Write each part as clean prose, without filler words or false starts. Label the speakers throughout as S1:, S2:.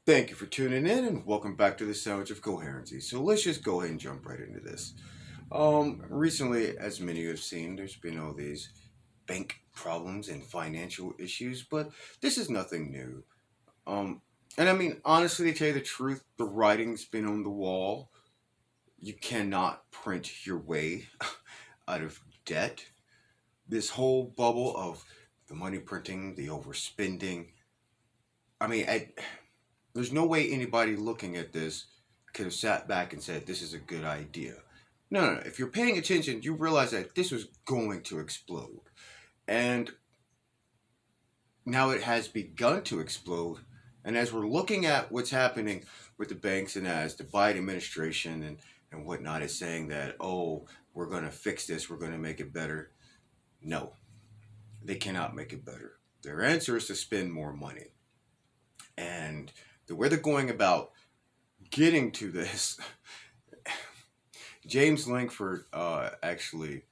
S1: Thank you for tuning in and welcome back to the Sandwich of Coherency. So let's just go ahead and jump right into this. Recently, as many of you have seen, there's been all these bank problems and financial issues, but this is nothing new. Um, and I mean, honestly, to tell you the truth, the writing's been on the wall. You cannot print your way out of debt. This whole bubble of the money printing, the overspending. I mean, there's no way anybody looking at this could have sat back and said, this is a good idea. No, no, no. If you're paying attention, you realize that this was going to explode. And now it has begun to explode. And as we're looking at what's happening with the banks and as the Biden administration and whatnot is saying that, oh, we're going to fix this, we're going to make it better. No, they cannot make it better. Their answer is to spend more money. And the way they're going about getting to this, James Langford actually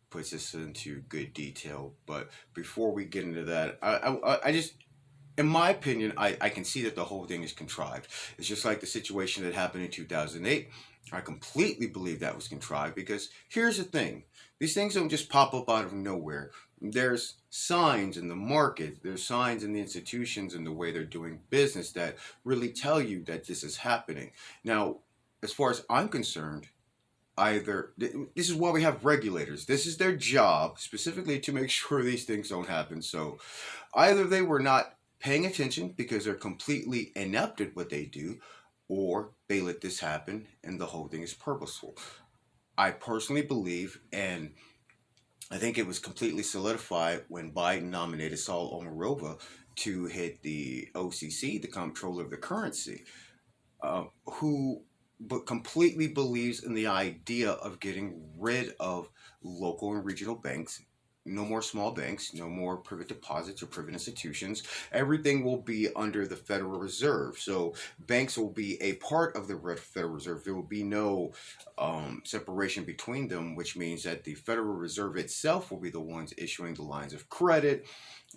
S1: puts this into good detail. But before we get into that, I just, in my opinion, I can see that the whole thing is contrived. It's just like the situation that happened in 2008. I completely believe that was contrived because here's the thing, these things don't just pop up out of nowhere. There's signs in the market, there's signs in the institutions and the way they're doing business that really tell you that this is happening. Now, as far as I'm concerned, either this is why we have regulators. This is their job specifically to make sure these things don't happen. So either they were not paying attention because they're completely inept at what they do, or they let this happen and the whole thing is purposeful. I personally believe, and I think it was completely solidified when Biden nominated Saul Omarova to hit the OCC, the comptroller of the currency, who but completely believes in the idea of getting rid of local and regional banks. No more small banks, no more private deposits or private institutions. Everything will be under the Federal Reserve. So banks will be a part of the Federal Reserve. There will be no separation between them, which means that the Federal Reserve itself will be the ones issuing the lines of credit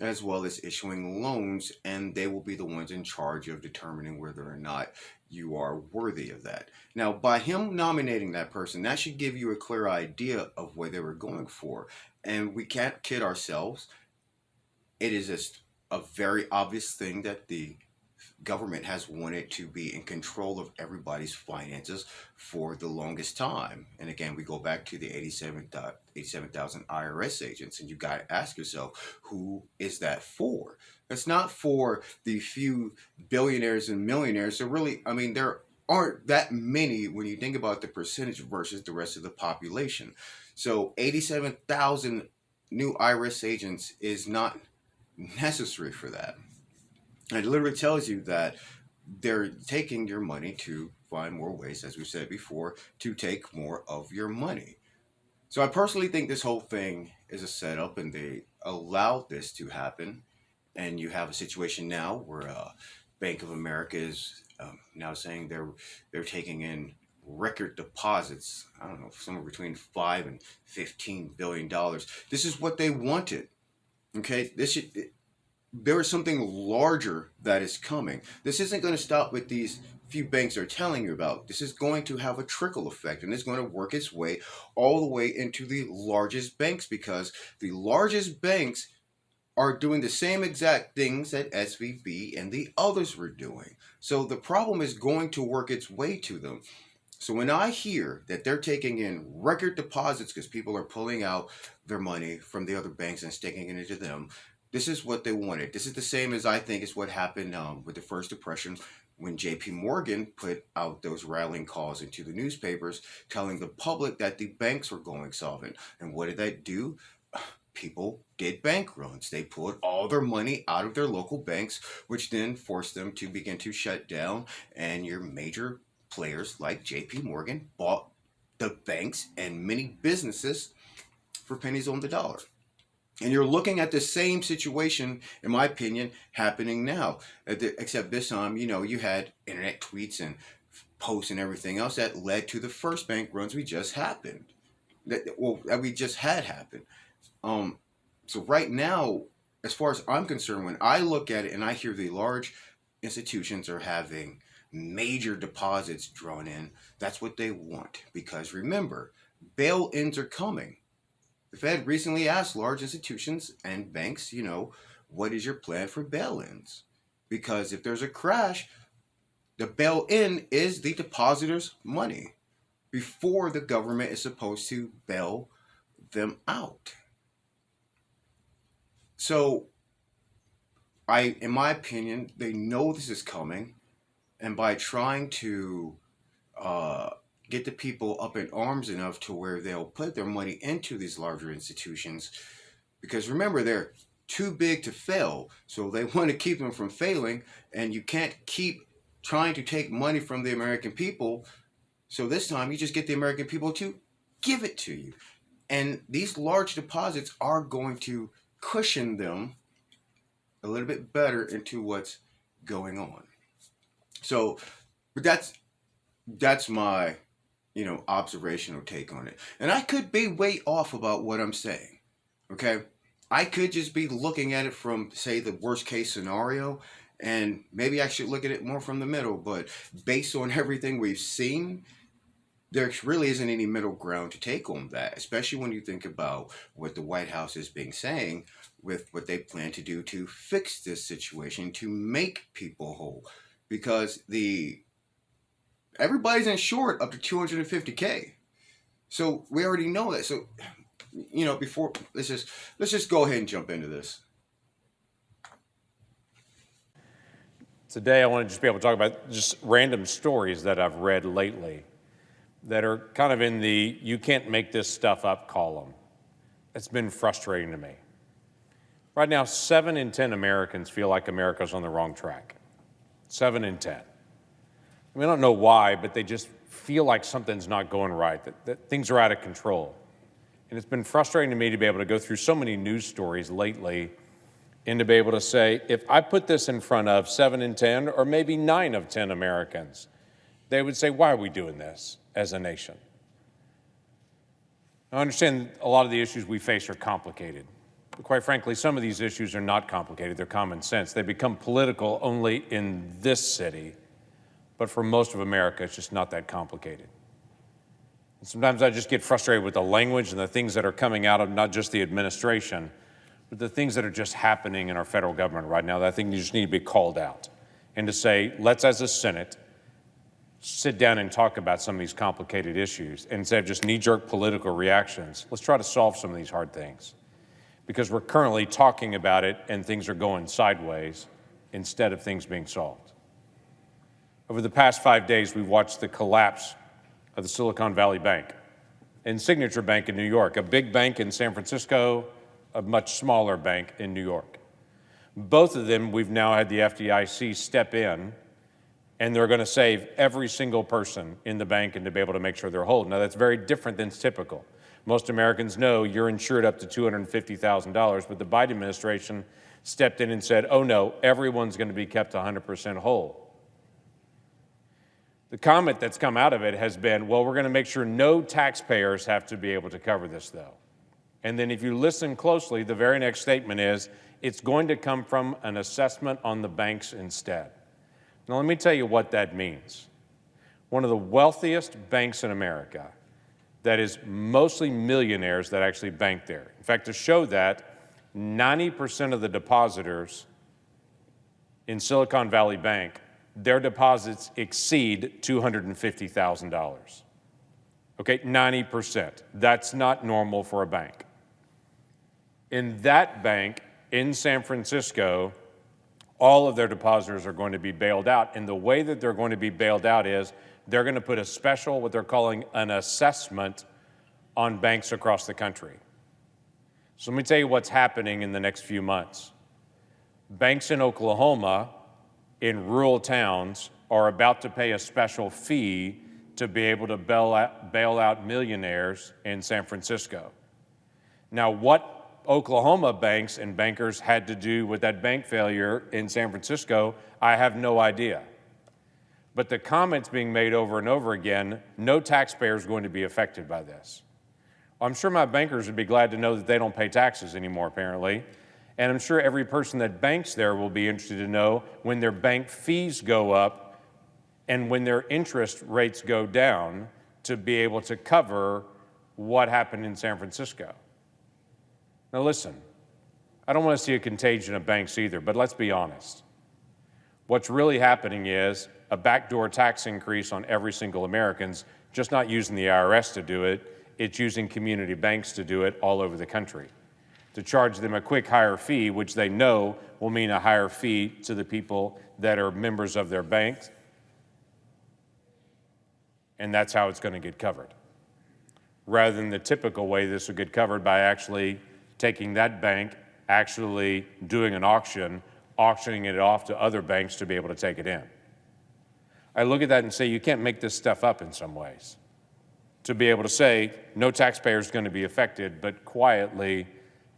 S1: as well as issuing loans, and they will be the ones in charge of determining whether or not you are worthy of that. Now, by him nominating that person, that should give you a clear idea of what they were going for. And we can't kid ourselves. It is just a very obvious thing that the government has wanted to be in control of everybody's finances for the longest time. And again, we go back to the 87,000 IRS agents, and you got to ask yourself, who is that for? It's not for the few billionaires and millionaires. So really, I mean, there aren't that many when you think about the percentage versus the rest of the population. So 87,000 new IRS agents is not necessary for that. It literally tells you that they're taking your money to find more ways, as we said before, to take more of your money. So I personally think this whole thing is a setup, and they allowed this to happen. And you have a situation now where Bank of America is now saying they're taking in record deposits. I don't know, somewhere between $5 and $15 billion. This is what they wanted. Okay, this should there is something larger that is coming. This isn't going to stop with these few banks are telling you about. This is going to have a trickle effect, and it's going to work its way all the way into the largest banks, because the largest banks are doing the same exact things that SVB and the others were doing. So the problem is going to work its way to them. So when I hear that they're taking in record deposits because people are pulling out their money from the other banks and sticking it into them, this is what they wanted. This is the same as I think is what happened with the First Depression when J.P. Morgan put out those rallying calls into the newspapers telling the public that the banks were going solvent. And what did that do? People did bank runs. They pulled all their money out of their local banks, which then forced them to begin to shut down. And your major players like JP Morgan bought the banks and many businesses for pennies on the dollar. And you're looking at the same situation, in my opinion, happening now. Except this time, you had internet tweets and posts and everything else that led to the first bank runs we just happened. That we just had happened. So right now, as far as I'm concerned, when I look at it and I hear the large institutions are having major deposits drawn in, that's what they want. Because remember, bail ins are coming. The Fed recently asked large institutions and banks, what is your plan for bail ins? Because if there's a crash, the bail in is the depositor's money before the government is supposed to bail them out. So, in my opinion, they know this is coming, and by trying to uh, get the people up in arms enough to where they'll put their money into these larger institutions, because remember, they're too big to fail, so they want to keep them from failing, and you can't keep trying to take money from the American people. So this time, you just get the American people to give it to you. And these large deposits are going to cushion them a little bit better into what's going on. So, but that's my observational take on it. And I could be way off about what I'm saying. Okay? I could just be looking at it from, say, the worst case scenario, and maybe I should look at it more from the middle, but based on everything we've seen, there really isn't any middle ground to take on that, especially when you think about what the White House has been saying with what they plan to do to fix this situation, to make people whole. Because everybody's insured up to 250K. So we already know that. So, before let's just go ahead and jump into this.
S2: Today, I want to just be able to talk about just random stories that I've read lately that are kind of in the you can't make this stuff up column. It's been frustrating to me. Right now, 7 in 10 Americans feel like America's on the wrong track. 7 in 10. I don't know why, but they just feel like something's not going right, that things are out of control. And it's been frustrating to me to be able to go through so many news stories lately and to be able to say, if I put this in front of 7 in 10 or maybe 9 of 10 Americans, they would say, why are we doing this as a nation? I understand a lot of the issues we face are complicated. But quite frankly, some of these issues are not complicated. They're common sense. They become political only in this city. But for most of America, it's just not that complicated. And sometimes I just get frustrated with the language and the things that are coming out of not just the administration, but the things that are just happening in our federal government right now that I think you just need to be called out. And to say, let's as a Senate sit down and talk about some of these complicated issues. And instead of just knee-jerk political reactions, let's try to solve some of these hard things. Because we're currently talking about it and things are going sideways instead of things being solved. Over the past 5 days, we've watched the collapse of the Silicon Valley Bank and Signature Bank in New York, a big bank in San Francisco, a much smaller bank in New York. Both of them, we've now had the FDIC step in, and they're going to save every single person in the bank and to be able to make sure they're whole. Now, that's very different than typical. Most Americans know you're insured up to $250,000, but the Biden administration stepped in and said, oh no, everyone's going to be kept 100% whole. The comment that's come out of it has been, well, we're going to make sure no taxpayers have to be able to cover this, though. And then if you listen closely, the very next statement is, it's going to come from an assessment on the banks instead. Now, let me tell you what that means. One of the wealthiest banks in America, that is mostly millionaires that actually bank there. In fact, to show that, 90% of the depositors in Silicon Valley Bank, their deposits exceed $250,000. Okay, 90%. That's not normal for a bank. In that bank in San Francisco, all of their depositors are going to be bailed out. And the way that they're going to be bailed out is they're going to put a special, what they're calling an assessment on banks across the country. So let me tell you what's happening in the next few months. Banks in Oklahoma, in rural towns, are about to pay a special fee to be able to bail out millionaires in San Francisco. Now, what Oklahoma banks and bankers had to do with that bank failure in San Francisco, I have no idea. But the comments being made over and over again, no taxpayer is going to be affected by this. I'm sure my bankers would be glad to know that they don't pay taxes anymore, apparently, And I'm sure every person that banks there will be interested to know when their bank fees go up and when their interest rates go down to be able to cover what happened in San Francisco. Now listen, I don't want to see a contagion of banks either, but let's be honest. What's really happening is a backdoor tax increase on every single American's just not using the IRS to do it, it's using community banks to do it all over the country. To charge them a quick higher fee, which they know will mean a higher fee to the people that are members of their banks. And that's how it's going to get covered. Rather than the typical way this would get covered by actually taking that bank, actually doing an auction, auctioning it off to other banks to be able to take it in. I look at that and say, you can't make this stuff up in some ways. To be able to say, no taxpayer is going to be affected, but quietly,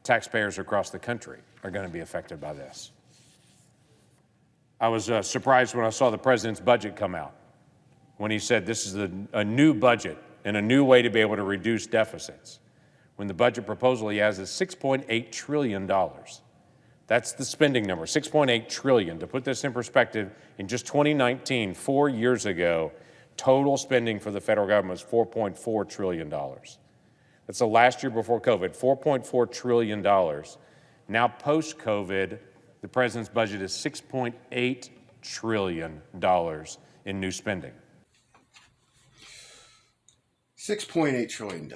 S2: taxpayers across the country are going to be affected by this. I was surprised when I saw the president's budget come out, when he said this is a new budget and a new way to be able to reduce deficits. When the budget proposal he has is $6.8 trillion. That's the spending number, $6.8 trillion. To put this in perspective, in just 2019, 4 years ago, total spending for the federal government was $4.4 trillion. That's the last year before COVID, $4.4 trillion. Now post-COVID, the president's budget is $6.8 trillion in new spending.
S1: $6.8 trillion.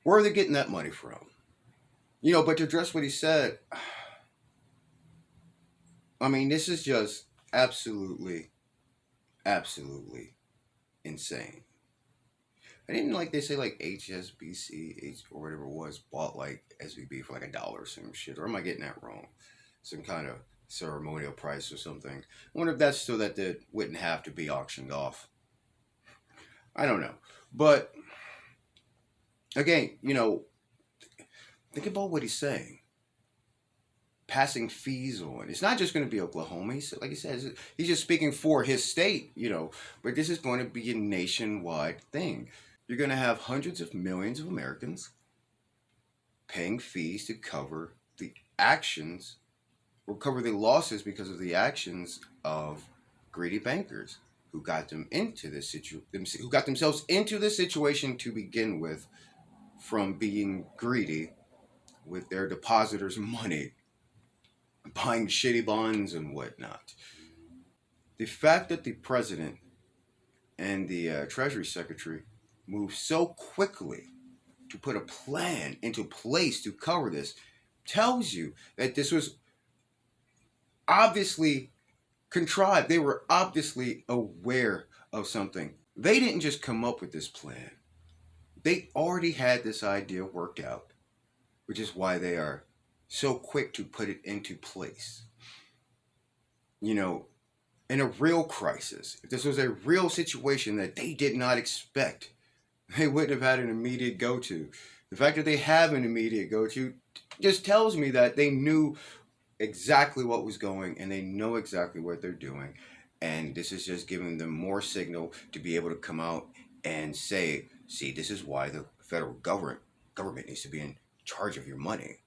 S1: Where are they getting that money from? You know, but to address what he said, I mean, this is just absolutely insane. I didn't like they say like HSBC or whatever it was bought like SVB for like $1 or some shit, or am I getting that wrong? Some kind of ceremonial price or something. I wonder if that's so that it wouldn't have to be auctioned off. I don't know, but again, you know, think about what he's saying. Passing fees on. It's not just going to be Oklahoma. Like he says, he's just speaking for his state, you know, but this is going to be a nationwide thing. You're going to have hundreds of millions of Americans paying fees to cover the actions or cover the losses because of the actions of greedy bankers who got them into this who got themselves into this situation to begin with, from being greedy with their depositors' money, buying shitty bonds and whatnot. The fact that the president and the Treasury Secretary moved so quickly to put a plan into place to cover this tells you that this was obviously contrived. They were obviously aware of something. They didn't just come up with this plan. They already had this idea worked out, which is why they are so quick to put it into place. You know, in a real crisis, if this was a real situation that they did not expect, they wouldn't have had an immediate go-to. The fact that they have an immediate go-to just tells me that they knew exactly what was going and they know exactly what they're doing. And this is just giving them more signal to be able to come out and say, see, this is why the federal government needs to be in charge of your money.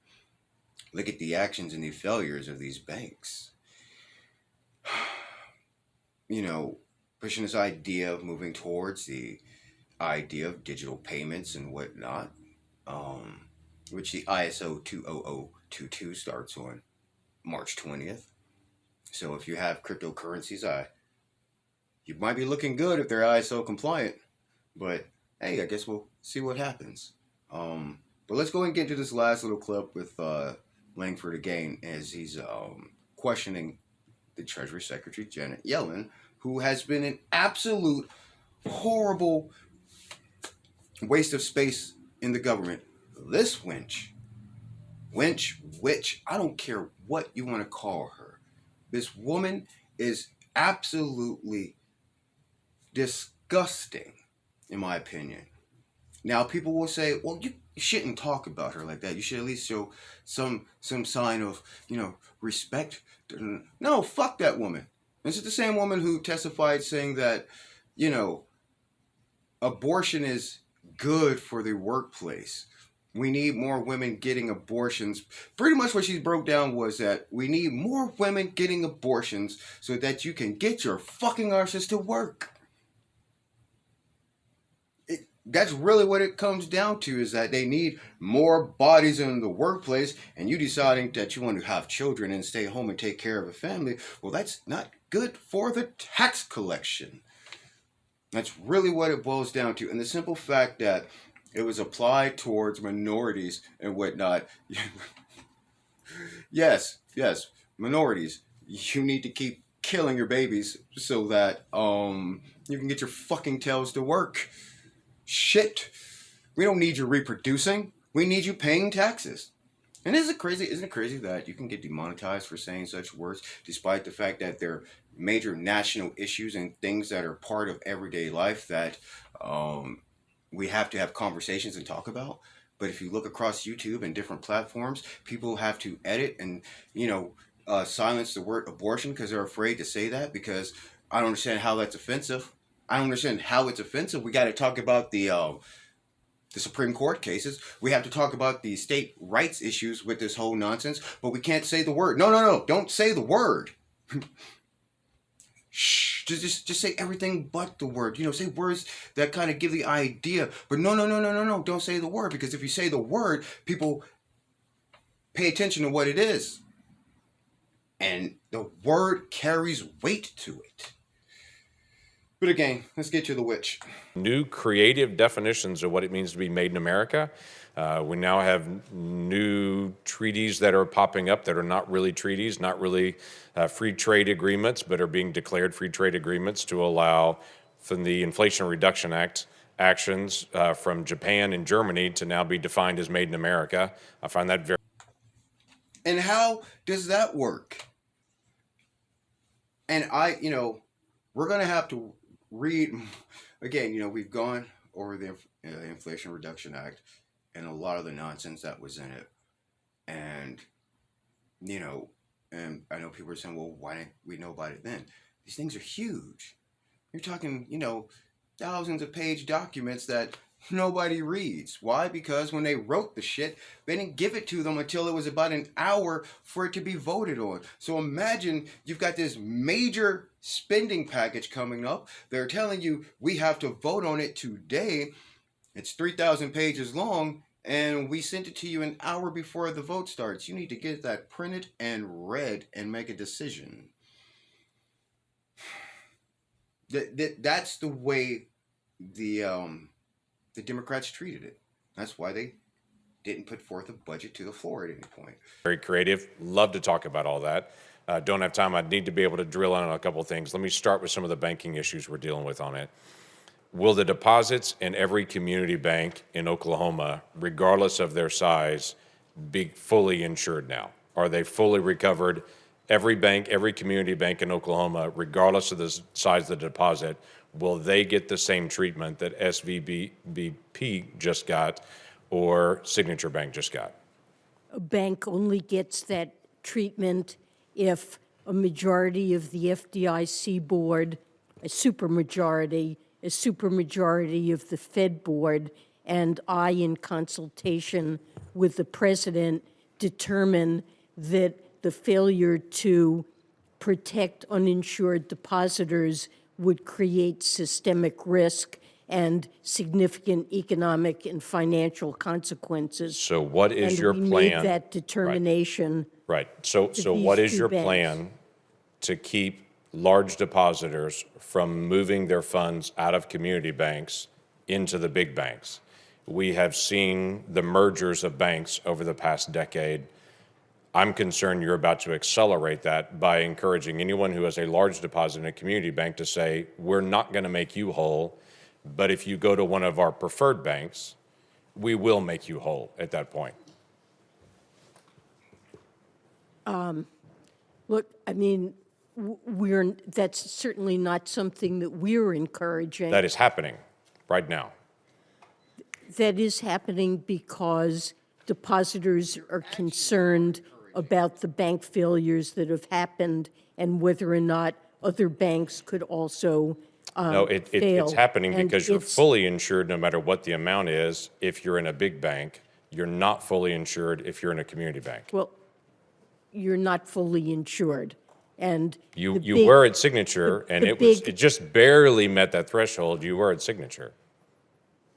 S1: Look at the actions and the failures of these banks. You know, pushing this idea of moving towards the idea of digital payments and whatnot, which the ISO 20022 starts on March 20th. So if you have cryptocurrencies, you might be looking good if they're ISO compliant. But hey, I guess we'll see what happens. But let's go and get into this last little clip with Langford again, as he's questioning the Treasury Secretary, Janet Yellen, who has been an absolute horrible waste of space in the government. This witch, I don't care what you want to call her. This woman is absolutely disgusting, in my opinion. Now, people will say, well, you shouldn't talk about her like that. You should at least show some sign of, respect. No, fuck that woman. This is the same woman who testified saying that, abortion is good for the workplace, We need more women getting abortions. Pretty much what she broke down was that we need more women getting abortions so that you can get your fucking arses to work. That's really what it comes down to, is that they need more bodies in the workplace, and you deciding that you want to have children and stay home and take care of a family, well, that's not good for the tax collection. That's really what it boils down to. And the simple fact that it was applied towards minorities and whatnot. Yes, minorities. You need to keep killing your babies so that you can get your fucking tails to work. Shit. We don't need you reproducing. We need you paying taxes. And isn't it crazy that you can get demonetized for saying such words, despite the fact that they're major national issues and things that are part of everyday life that we have to have conversations and talk about? But if you look across YouTube and different platforms, people have to edit and, silence the word abortion because they're afraid to say that, because I don't understand how that's offensive. I don't understand how it's offensive. We got to talk about the Supreme Court cases. We have to talk about the state rights issues with this whole nonsense, but we can't say the word. No. Don't say the word. Shh. Just say everything but the word. Say words that kind of give the idea. But no. Don't say the word, because if you say the word, people pay attention to what it is. And the word carries weight to it. But again, let's get to the witch.
S2: New creative definitions of what it means to be made in America. We now have new treaties that are popping up that are not really treaties, not really free trade agreements, but are being declared free trade agreements to allow from the Inflation Reduction Act actions from Japan and Germany to now be defined as made in America. I find that very...
S1: And how does that work? And we're going to have to read, again, we've gone over the Inflation Reduction Act and a lot of the nonsense that was in it. And, and I know people are saying, well, why didn't we know about it then? These things are huge. You're talking, thousands of page documents that nobody reads. Why? Because when they wrote the shit, they didn't give it to them until it was about an hour for it to be voted on. So imagine you've got this major spending package coming up. They're telling you we have to vote on it today. It's 3,000 pages long, and we sent it to you an hour before the vote starts. You need to get that printed and read and make a decision. That's the way the Democrats treated it. That's why they didn't put forth a budget to the floor at any point.
S2: Very creative. Love to talk about all that. Don't have time. I need to be able to drill in on a couple of things. Let me start with some of the banking issues we're dealing with on it. Will the deposits in every community bank in Oklahoma, regardless of their size, be fully insured now? Are they fully recovered? Every bank, every community bank in Oklahoma, regardless of the size of the deposit, will they get the same treatment that SVBP just got or Signature Bank just got?
S3: A bank only gets that treatment if a majority of the FDIC board, a supermajority of the Fed board, and I, in consultation with the president, determine that the failure to protect uninsured depositors would create systemic risk and significant economic and financial consequences.
S2: So what is
S3: and
S2: your
S3: we
S2: plan?
S3: made that determination.
S2: Right. So what is your plan to keep large depositors from moving their funds out of community banks into the big banks? We have seen the mergers of banks over the past decade. I'm concerned you're about to accelerate that by encouraging anyone who has a large deposit in a community bank to say, we're not going to make you whole, but if you go to one of our preferred banks, we will make you whole at that point.
S3: Look, I mean, that's certainly not something that we're encouraging.
S2: That is happening right now.
S3: That is happening because depositors are concerned about the bank failures that have happened and whether or not other banks could also
S2: No,
S3: fail.
S2: it's happening
S3: And
S2: because you're
S3: it's-
S2: fully insured no matter what the amount is if you're in a big bank, You're not fully insured if you're in a community bank.
S3: Well, you're not fully insured. And
S2: You
S3: the
S2: were at Signature, and
S3: the
S2: it just barely met that threshold. You were at Signature.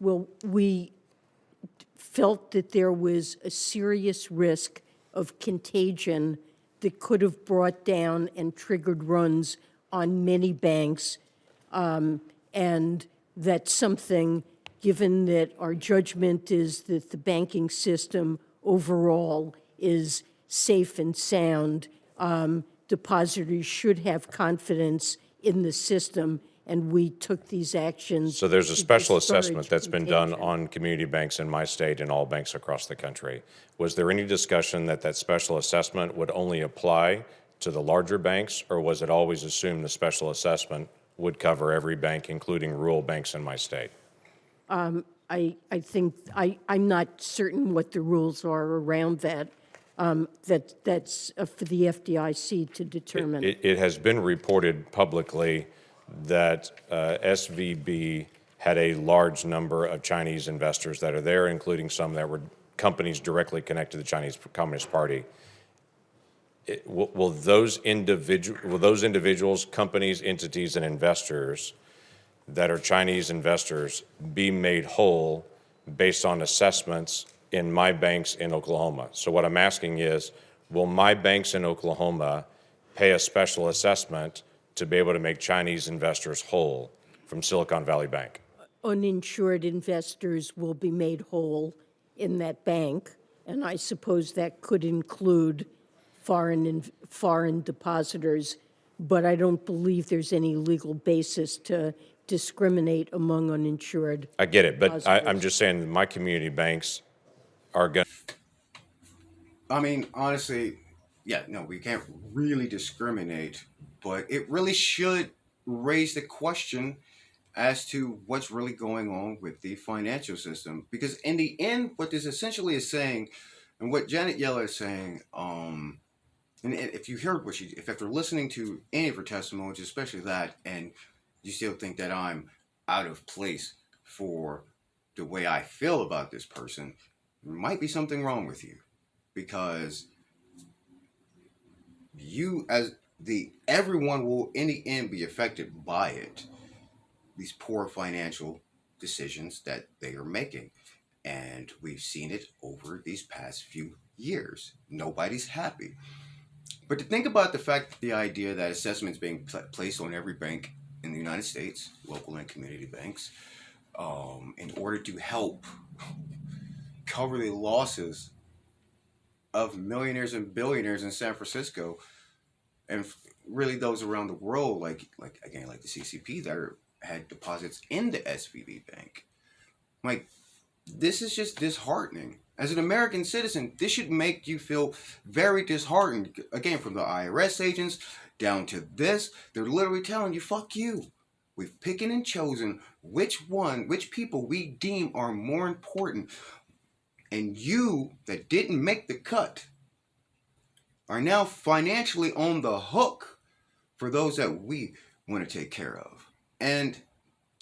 S3: well, we felt that there was a serious risk of contagion that could have brought down and triggered runs on many banks. And that's something, given that our judgment is that the banking system overall is safe and sound, depositors should have confidence in the system, and we took these actions.
S2: So there's a
S3: to
S2: special
S3: discourage
S2: assessment that's been done
S3: contagion.
S2: on community banks in my state and all banks across the country. Was there any discussion that that special assessment would only apply to the larger banks, or was it always assumed the special assessment would cover every bank, including rural banks in my state?
S3: I think, I'm not certain what the rules are around that. That's for the FDIC to determine.
S2: It has been reported publicly that SVB had a large number of Chinese investors that are there, including some that were companies directly connected to the Chinese Communist Party. Will those individuals, companies, entities, and investors that are Chinese investors be made whole based on assessments in my banks in Oklahoma? So what I'm asking is, will my banks in Oklahoma pay a special assessment to be able to make Chinese investors whole from Silicon Valley Bank?
S3: Uninsured investors will be made whole in that bank, and I suppose that could include foreign depositors, but I don't believe there's any legal basis to discriminate among uninsured.
S2: I get it, but I'm
S3: Depositors.
S2: just saying my community banks are going to.
S1: I mean, honestly, yeah, no, we can't really discriminate, but it really should raise the question as to what's really going on with the financial system. Because in the end, what this essentially is saying, and what Janet Yellen is saying, and if you heard if after listening to any of her testimonies, especially that, and you still think that I'm out of place for the way I feel about this person, there might be something wrong with you, because everyone will in the end be affected by it. These poor financial decisions that they are making. And we've seen it over these past few years. Nobody's happy. But to think about the fact that the idea that assessments being placed on every bank in the United States, local and community banks, in order to help cover the losses of millionaires and billionaires in San Francisco, and really those around the world, like the CCP that had deposits in the SVB bank. Like, this is just disheartening. As an American citizen, this should make you feel very disheartened. Again, from the IRS agents down to this, they're literally telling you, fuck you. We've picked and chosen which people we deem are more important. And you that didn't make the cut are now financially on the hook for those that we want to take care of. And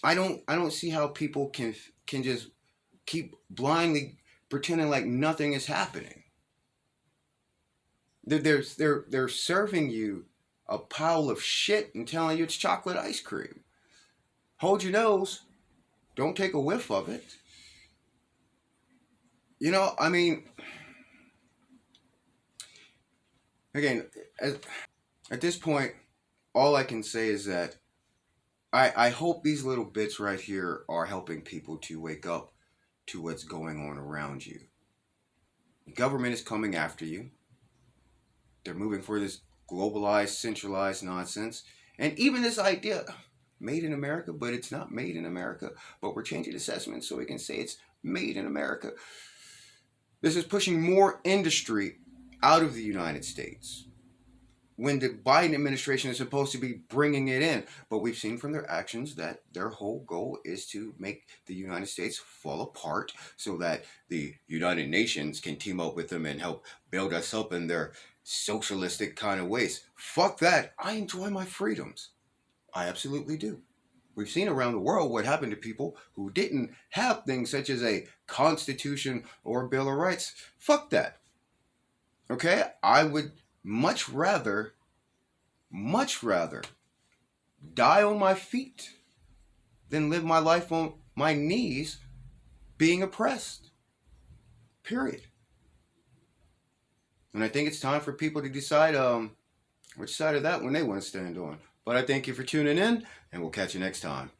S1: I don't see how people can just keep blindly pretending like nothing is happening. They're serving you a pile of shit and telling you it's chocolate ice cream. Hold your nose. Don't take a whiff of it. You know, I mean, again, at this point, all I can say is that I hope these little bits right here are helping people to wake up to what's going on around you. The government is coming after you. They're moving for this globalized, centralized nonsense. And even this idea, made in America, but it's not made in America. But we're changing assessments so we can say it's made in America. This is pushing more industry out of the United States, when the Biden administration is supposed to be bringing it in. But we've seen from their actions that their whole goal is to make the United States fall apart so that the United Nations can team up with them and help build us up in their socialistic kind of ways. Fuck that. I enjoy my freedoms. I absolutely do. We've seen around the world what happened to people who didn't have things such as a constitution or a Bill of Rights. Fuck that. Okay? I would much rather die on my feet than live my life on my knees being oppressed. Period. And I think it's time for people to decide which side of that one they want to stand on. But I thank you for tuning in, and we'll catch you next time.